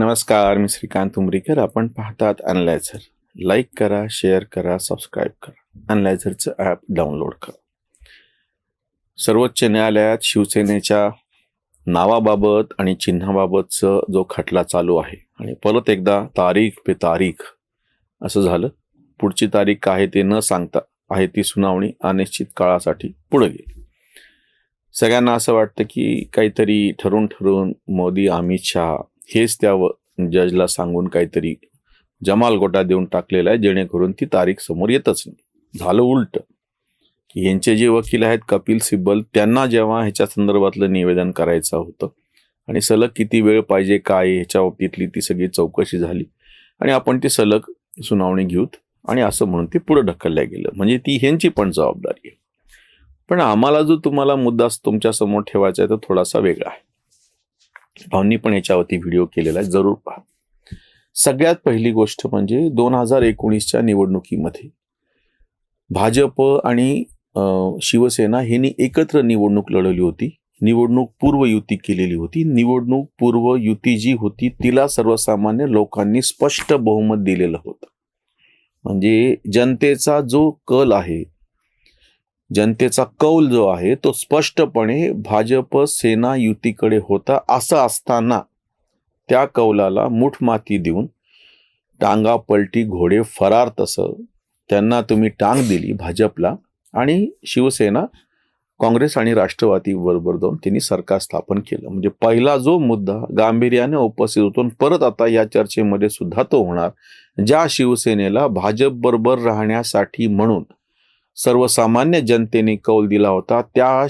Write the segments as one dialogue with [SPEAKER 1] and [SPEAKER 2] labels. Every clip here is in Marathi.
[SPEAKER 1] नमस्कार, मी श्रीकांत उमरीकर. आपण पाहतात अनलायझर. लाईक करा, शेअर करा, सबस्क्राईब करा. अनलायझरचं ॲप डाउनलोड करा. सर्वोच्च न्यायालयात शिवसेनेच्या नावाबाबत आणि चिन्हाबाबतचं जो खटला चालू आहे आणि परत एकदा तारीख पे तारीख असं झालं. पुढची तारीख काय ते न सांगता आहे ती सुनावणी अनिश्चित काळासाठी पुढे गेली. सगळ्यांना असं वाटतं की काहीतरी ठरून मोदी, अमित शहा हेच त्या जजला सांगून काहीतरी जमाल गोटा देऊन टाकलेला आहे, जेणेकरून ती तारीख समोर येतच नाही. झालं उलट की यांचे जे वकील आहेत कपिल सिब्बल, त्यांना जेव्हा ह्याच्या संदर्भातलं निवेदन करायचं होतं आणि सलग किती वेळ पाहिजे काय ह्याच्या बाबतीतली ती सगळी चौकशी झाली आणि आपण ती सलग सुनावणी घेऊत आणि असं म्हणून ते पुढे ढकलल्या गेलं. म्हणजे ती ह्यांची पण जबाबदारी आहे. पण आम्हाला जो तुम्हाला मुद्दा तुमच्या समोर ठेवायचा आहे तो थोडासा वेगळा आहे. भाऊंनी पण याच्यावरती व्हिडिओ केलेला आहे, जरूर पहा. सगळ्यात पहिली गोष्ट म्हणजे 2019च्या निवडणुकीमध्ये भाजप आणि शिवसेना यांनी एकत्र निवडणूक लढवली होती. निवडणूक पूर्व युती केलेली होती. निवडणूक पूर्व युती जी होती तिला सर्वसामान्य लोकांनी स्पष्ट बहुमत दिलेलं होतं. म्हणजे जनतेचा जो कल आहे, जनतेचा कौल जो आहे तो स्पष्टपणे भाजप सेना युतीकडे होता. असं असताना त्या कौलाला मुठमाती देऊन टांगा पलटी घोडे फरार, तसं त्यांना तुम्ही टांग दिली भाजपला आणि शिवसेना काँग्रेस आणि राष्ट्रवादी बरोबर जाऊन त्यांनी सरकार स्थापन केलं. म्हणजे पहिला जो मुद्दा गांभीर्याने उपस्थित होतो परत आता या चर्चेमध्ये सुद्धा तो होणार. ज्या शिवसेनेला भाजप बरोबर राहण्यासाठी म्हणून सर्वसामान्य जनतेने कौल दिला होता, त्या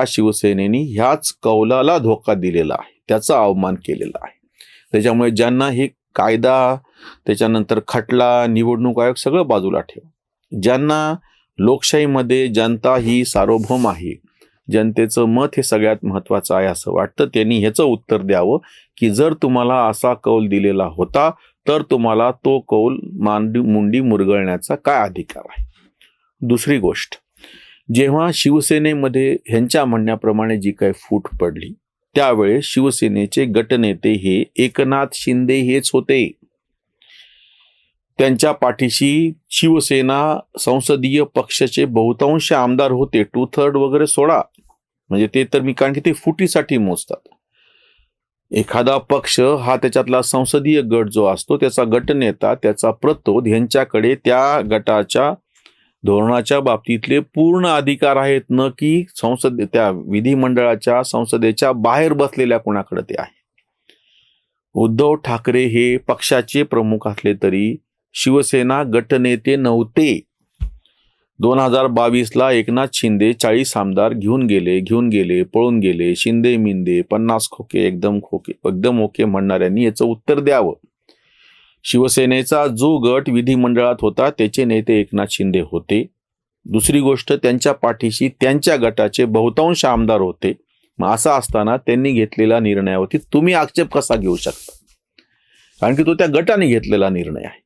[SPEAKER 1] शिवसेनेने ह्याच कौलाला धोका दिलेला आहे, त्याचा अवमान केलेला आहे. त्याच्यामुळे ज्यांना हे कायदा, त्याच्यानंतर खटला, निवडणूक आयोग सगळं बाजूला ठेवा, ज्यांना लोकशाहीमध्ये जनता ही सार्वभौम आहे, जनतेचं मत हे सगळ्यात महत्त्वाचं आहे असं वाटतं, त्यांनी ह्याचं उत्तर द्यावं की जर तुम्हाला असा कौल दिलेला होता तर तुम्हाला तो कौल मुंडी मुरगळण्याचा काय अधिकार आहे. दुसरी गोष्ट, जेव्हा शिवसेनेमध्ये ह्यांच्या म्हणण्याप्रमाणे जी काही फूट पडली त्यावेळेस शिवसेनेचे गटनेते हे एकनाथ शिंदे हेच होते. त्यांच्या पाठीशी शिवसेना संसदीय पक्षाचे बहुतांश आमदार होते. 2/3 वगैरे सोडा, म्हणजे ते तर मी कारण की ते फुटीसाठी मोजतात. एखादा पक्ष हा त्याच्यातला संसदीय गट जो असतो त्याचा गटनेता, त्याचा प्रतोद यांच्याकडे त्या गटाच्या धोरणाच्या बाबतीतले पूर्ण अधिकार आहेत, न की त्या विधिमंडळाच्या संसदेच्या बाहेर बसलेल्या कोणाकडे ते आहे. उद्धव ठाकरे हे पक्षाचे प्रमुख असले तरी शिवसेना गटनेते नव्हते. 2022ला एकनाथ शिंदे 40 आमदार घेऊन गेले, पळून गेले. शिंदे मिंदे 50 खोके एकदम ओके म्हणणाऱ्यांनी याचं उत्तर द्यावं. शिवसेनेचा जो गट विधिमंडळात होता त्याचे नेते एकनाथ शिंदे होते. दुसरी गोष्ट, त्यांच्या पाठीशी त्यांच्या गटाचे बहुतांश आमदार होते. मग असं असताना त्यांनी घेतलेल्या निर्णयावरती तुम्ही आक्षेप कसा घेऊ शकता? कारण की तो त्या गटाने घेतलेला निर्णय आहे.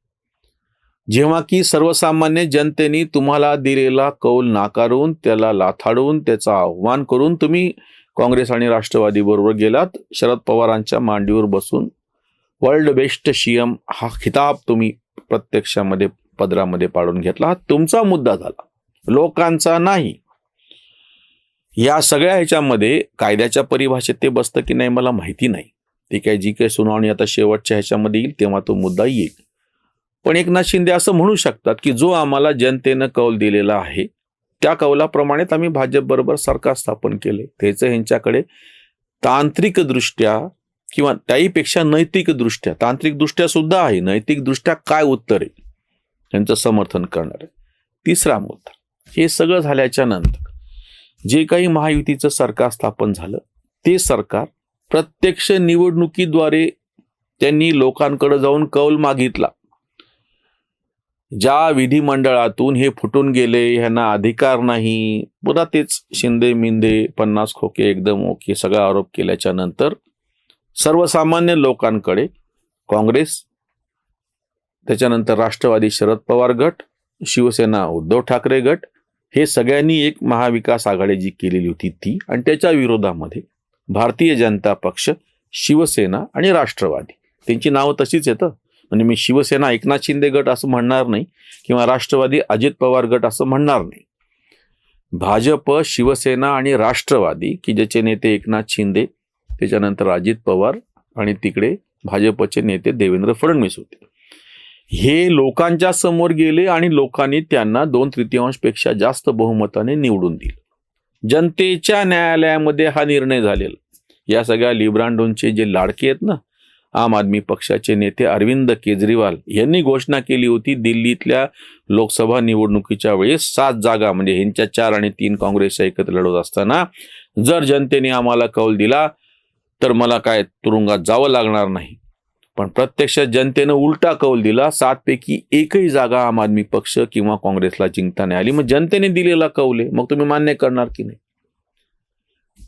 [SPEAKER 1] जेव्हा की सर्वसामान्य जनतेने तुम्हाला दिलेला कौल नाकारून, त्याला लाथाडून, त्याचा आव्हान करून तुम्ही काँग्रेस आणि राष्ट्रवादी बरोबर गेलात. शरद पवारांच्या मांडीवर बसून वर्ल्ड बेस्ट सीएम हा खिताब तुम्ही प्रत्यक्षामध्ये पदरामध्ये पाडून घेतला. हा तुमचा मुद्दा झाला, लोकांचा नाही. या सगळ्या ह्याच्यामध्ये कायद्याच्या परिभाषेत ते बसतं की नाही मला माहिती नाही. ते काय जी काही सुनावणी आता शेवटच्या ह्याच्यामध्ये येईल तेव्हा तो मुद्दा येईल. पण एकनाथ शिंदे असं म्हणू शकतात की जो आम्हाला जनतेनं कौल दिलेला आहे त्या कौलाप्रमाणेच आम्ही भाजप बरोबर सरकार स्थापन केले. त्याचं ह्यांच्याकडे तांत्रिकदृष्ट्या किंवा त्याहीपेक्षा नैतिकदृष्ट्या, तांत्रिकदृष्ट्या सुद्धा आहे, नैतिकदृष्ट्या काय उत्तर आहे त्यांचं समर्थन करणार आहे. तिसरा मुद्दा, हे सगळं झाल्याच्या नंतर जे काही महायुतीचं सरकार स्थापन झालं ते सरकार प्रत्यक्ष निवडणुकीद्वारे त्यांनी लोकांकडे जाऊन कौल मागितला. ज्या विधिमंडळातून हे फुटून गेले, ह्यांना अधिकार नाही, पुन्हा तेच शिंदे मिंदे 50 खोके एकदम ओके सगळा आरोप केल्याच्या नंतर सर्वसामान्य लोकांकडे काँग्रेस, त्याच्यानंतर राष्ट्रवादी शरद पवार गट, शिवसेना उद्धव ठाकरे गट, हे सगळ्यांनी एक महाविकास आघाडी जी केलेली होती ती, आणि त्याच्या विरोधामध्ये भारतीय जनता पक्ष शिवसेना आणि राष्ट्रवादी, त्यांची नावं तशीच येतं. म्हणजे मी शिवसेना एकनाथ शिंदे गट असं म्हणणार नाही किंवा राष्ट्रवादी अजित पवार गट असं म्हणणार नाही. भाजप, शिवसेना आणि राष्ट्रवादी, की ज्याचे नेते एकनाथ शिंदे, त्याच्यानंतर अजित पवार आणि तिकडे भाजपचे नेते देवेंद्र फडणवीस होते. हे लोकांच्या समोर गेले आणि लोकांनी त्यांना 2/3 पेक्षा जास्त बहुमताने निवडून दिले. जनतेच्या न्यायालयामध्ये हा निर्णय झालेला. या सगळ्या लिब्रांडोंचे जे लाडके आहेत ना, आम आदमी पक्षाचे नेते अरविंद केजरीवाल यांनी घोषणा केली होती दिल्लीतल्या लोकसभा निवडणुकीच्या वेळेस 7 जागा, म्हणजे ह्यांच्या 4 आणि 3 काँग्रेसच्या एकत्र लढवत असताना, जर जनतेने आम्हाला कौल दिला तर मला काय तुरुंगात जावं लागणार नाही. पण प्रत्यक्षात जनतेनं उलटा कौल दिला. 7 पैकी एकही जागा आम आदमी पक्ष किंवा काँग्रेसला जिंकता नाही आली. मग जनतेने दिलेला कौल आहे, मग तुम्ही मान्य करणार की नाही?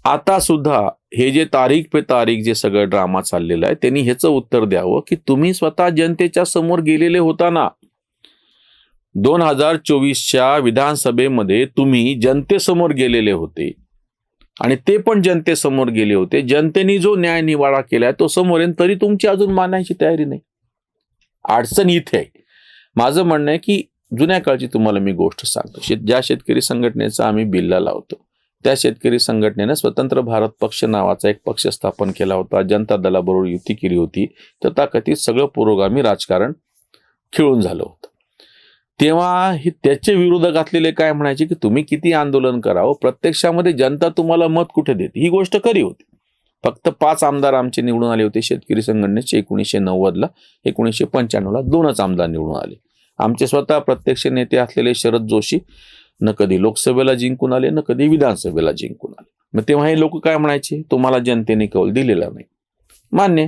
[SPEAKER 1] आता सुद्धा हे जे तारीख पे तारीख जे सगळं ड्रामा चाललेला आहे, त्यांनी ह्याचं उत्तर द्यावं की तुम्ही स्वतः जनतेच्या समोर गेलेले होता ना. 2024च्या विधानसभेमध्ये तुम्ही जनतेसमोर गेलेले होते आणि ते पण जनतेसमोर गेले होते. जनतेने जो न्याय निवाडा केलाय तो समोर आहे, तरी तुमची अजून मानायची तयारी नाही. अडचण इथे आहे. माझं म्हणणं आहे की जुन्या काळची तुम्हाला मी गोष्ट सांगतो. ज्या शेतकरी संघटनेचा आम्ही बिल्ला लावतो, त्या शेतकरी संघटनेने स्वतंत्र भारत पक्ष नावाचा एक पक्ष स्थापन केला होता. जनता दलाबरोबर युती केली होती. तथाकथित सगळं पुरोगामी राजकारण खेळून झालं होतं. तेव्हा हे त्याचे विरोधक असलेले काय म्हणायचे की तुम्ही किती आंदोलन करावं, प्रत्यक्षामध्ये जनता तुम्हाला मत कुठे देते. ही गोष्ट खरी होती. फक्त 5 आमदार आमचे निवडून आले होते शेतकरी संघटनेचे 1990ला. 1995ला 2च आमदार निवडून आले. आमचे स्वतः प्रत्यक्ष नेते असलेले शरद जोशी न कधी लोकसभेला जिंकून आले, न कधी विधानसभेला जिंकून आले. मग तेव्हा हे लोक काय म्हणायचे, तुम्हाला जनतेने कौल दिलेला नाही. मान्य.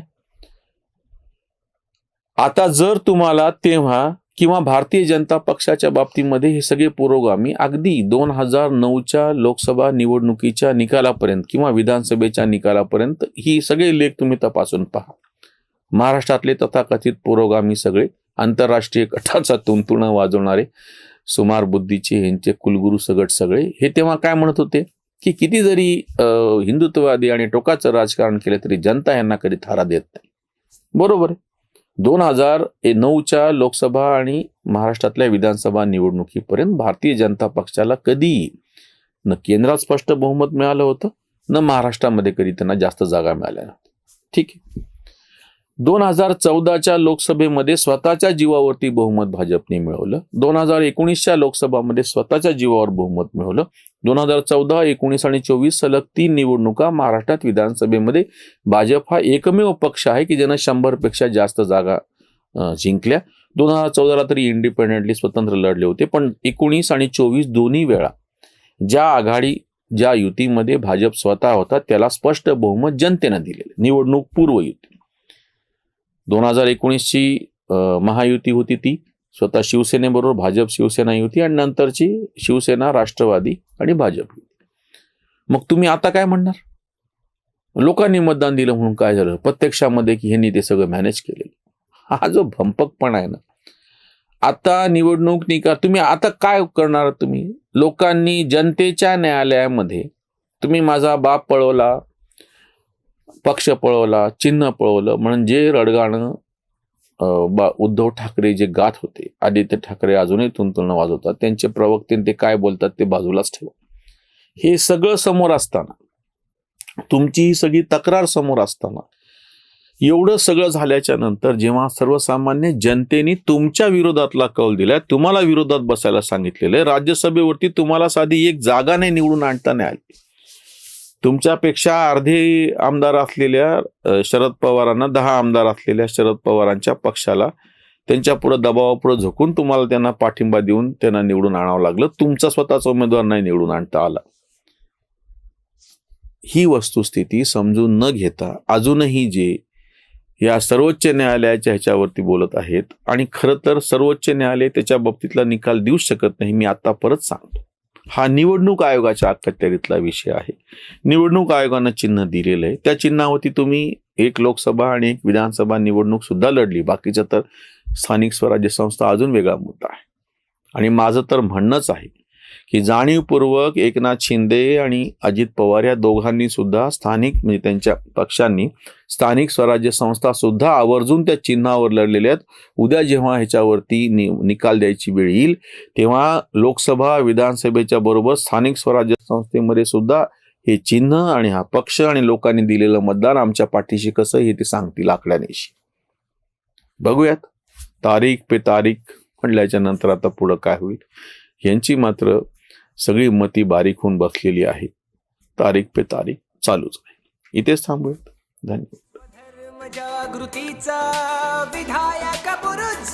[SPEAKER 1] आता जर तुम्हाला तेव्हा किंवा भारतीय जनता पक्षाच्या बाबतीमध्ये हे सगळे पुरोगामी अगदी 2009च्या लोकसभा निवडणुकीच्या निकालापर्यंत किंवा विधानसभेच्या निकालापर्यंत ही सगळे लेख तुम्ही तपासून पहा. महाराष्ट्रातले तथाकथित पुरोगामी सगळे आंतरराष्ट्रीय कटाचा तुंतुणं वाजवणारे सुमार बुद्धीचे ह्यांचे कुलगुरू सगट सगळे हे तेव्हा काय म्हणत होते की किती जरी हिंदुत्ववादी आणि टोकाचं राजकारण केलं तरी जनता यांना कधी थारा देत नाही. बरोबर आहे. 2009च्या लोकसभा आणि महाराष्ट्रातल्या विधानसभा निवडणुकीपर्यंत भारतीय जनता पक्षाला कधी न केंद्रात स्पष्ट बहुमत मिळालं होतं, न महाराष्ट्रामध्ये कधी त्यांना जास्त जागा मिळाल्या नव्हत्या. ठीक आहे. 2014च्या लोकसभेमध्ये स्वतःच्या जीवावरती बहुमत भाजपने मिळवलं. 2019च्या लोकसभामध्ये स्वतःच्या जीवावर बहुमत मिळवलं. 2014, 19 आणि 24 सलग 3 निवडणुका महाराष्ट्रात विधानसभेमध्ये भाजप हा एकमेव पक्ष आहे की ज्यानं 100 पेक्षा जास्त जागा जिंकल्या. 2014ला तरी इंडिपेंडेंटली स्वतंत्र लढले होते. पण 19 आणि 24 दोन्ही वेळा ज्या युतीमध्ये भाजप स्वतः होता त्याला स्पष्ट बहुमत जनतेनं दिलेलं. निवडणूक पूर्व युती. 2019ची महायुती होती ती स्वतः शिवसेनेबरोबर भाजप शिवसेना युती आणि नंतरची शिवसेना राष्ट्रवादी आणि भाजप युती. मग तुम्ही आता काय म्हणणार? लोकांनी मतदान दिलं म्हणून काय झालं प्रत्यक्षामध्ये की ह्यांनी ते सगळं मॅनेज केलेलं. हा जो भंपकपणा आहे ना, आता निवडणूक निकाल तुम्ही आता काय करणार? तुम्ही लोकांनी जनतेच्या न्यायालयामध्ये तुम्ही माझा बाप पळवला, पक्ष पळवला, चिन्ह पळवलं म्हणजे रडगाणं उद्धव ठाकरे जे गात होते, आदित्य ठाकरे अजूनही तुंतुणं वाजवतात, त्यांचे प्रवक्ते ते काय बोलतात ते बाजूलाच ठेवा. हे सगळं समोर असताना, तुमची ही सगळी तक्रार समोर असताना, एवढं सगळं झाल्याच्या नंतर जेव्हा सर्वसामान्य जनतेने तुमच्या विरोधातला कौल दिलाय, तुम्हाला विरोधात बसायला सांगितलेलं आहे, राज्यसभेवरती तुम्हाला साधी एक जागा नाही निवडून आणता नाही आली. तुमच्यापेक्षा अर्धे आमदार असलेल्या शरद पवारांना 10 आमदार असलेल्या शरद पवारांच्या पक्षाला त्यांच्या पुढे दबावापुढे झोकून तुम्हाला त्यांना पाठिंबा देऊन त्यांना निवडून आणावं लागलं. तुमचा स्वतःचा उमेदवार नाही निवडून आणता आला. ही वस्तुस्थिती समजून न घेता अजूनही जे या सर्वोच्च न्यायालयाच्या ह्याच्यावरती बोलत आहेत आणि खरं तर सर्वोच्च न्यायालय त्याच्या बाबतीतला निकाल देऊच शकत नाही. मी आता परत सांगतो, हा निवडणूक आयोगाच्या अखत्यारीतला विषय आहे. निवडणूक आयोगानं चिन्ह दिलेलं आहे. त्या चिन्हावरती तुम्ही एक लोकसभा आणि एक विधानसभा निवडणूक सुद्धा लढली. बाकीच्या तर स्थानिक स्वराज्य संस्था अजून वेगळा मुद्दा आहे. आणि माझं तर म्हणणंच आहे की जाणीवपूर्वक एकनाथ शिंदे आणि अजित पवार या दोघांनी सुद्धा स्थानिक म्हणजे त्यांच्या पक्षांनी स्थानिक स्वराज्य संस्था सुद्धा आवर्जून त्या चिन्हावर लढलेल्या आहेत. उद्या जेव्हा ह्याच्यावरती निकाल द्यायची वेळ येईल तेव्हा लोकसभा विधानसभेच्या बरोबर स्थानिक स्वराज्य संस्थेमध्ये सुद्धा हे चिन्ह आणि हा पक्ष आणि लोकांनी दिलेलं मतदान आमच्या पाठीशी कसं हे ते सांगतील आकड्यानेशी. बघूयात तारीख पे तारीख म्हटल्याच्या नंतर आता पुढं काय होईल. यांची मात्र सगळी मती बारीक होऊन बसलेली आहे. तारीख पे तारीख चालूच आहे. इथेच थांबूयात. धन्यवाद.
[SPEAKER 2] धर्मजागृतीचा विधायक बुरुज